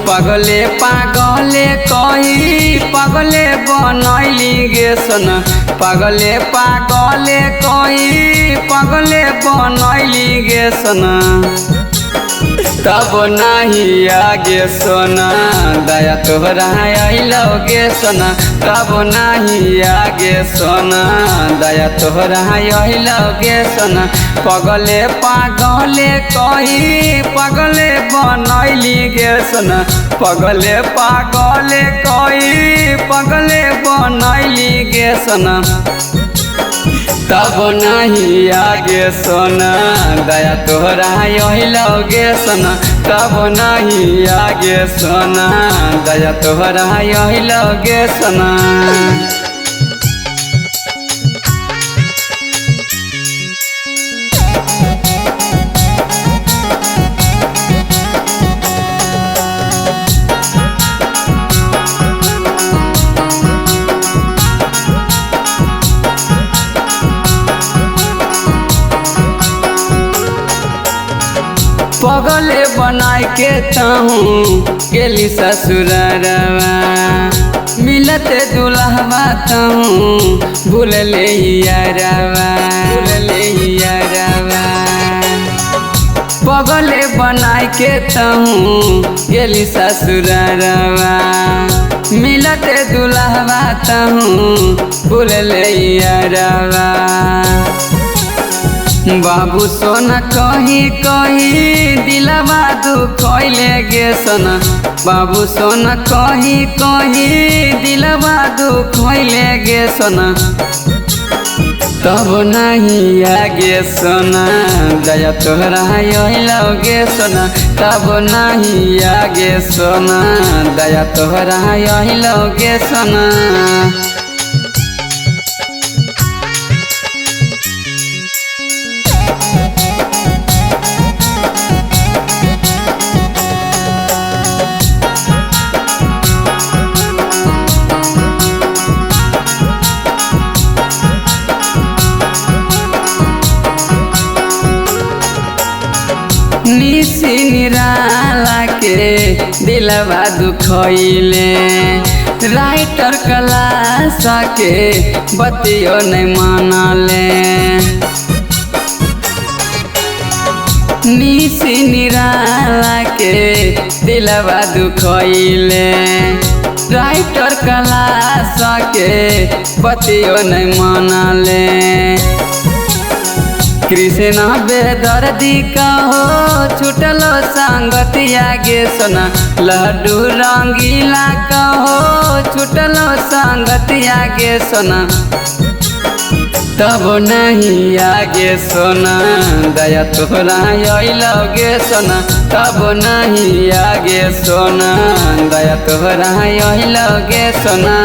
पगले पागले कही पगले बनैली गे सन पगले पागले कही पगले बनैली गे सन तब नहीं आगे सोना दया तोहरा आइलो गे सोना तब नहीं आगे सोना दया तोहरा आइलो गे सोना पगले पागले कही पगले बनैली गे सोना पगले पागले कही पगले बनैली गे सोना तब नहीं आगे सोना दया तोहरा आइलो गे सोना तब नहीं आगे सोना दया तोहरा आइलो गे सोना। पगले बनाई के तहूँ गेली ससुरवा मिलते दुल्हवा तहूँ भूल ले यारवा पगले बनाई के तहूँ गेली ससुरवा मिलते दुल्हवा तहूँ भूल ले यारवा बाबू सोना कही कही दिलवा दुखैले गे सोना बाबू सोना कही कही दिलवा दुखैले गे सोना तब नहीं आगे सोना दया तोहरा आइलो गे सोना तब नहीं आगे सोना दया तोहरा आइलो गे सोना। निसी निराला के दिलवा दुखैले राइटर क्लास के बतियो नहीं मानले निसी निराला के दिलवा दुखैले राइटर क्लास के बतियो नहीं मानले कृष्णा बेदर्दी कहो छुटलो संगतिया गे सोना लड्डू रंगीला कहो छुटलो संगतिया गे सोना तब नहीं आगे सोना दया तोहरा आइलो गे सोना तब नहीं आगे सोना दया तोहरा आइलो गे सोना।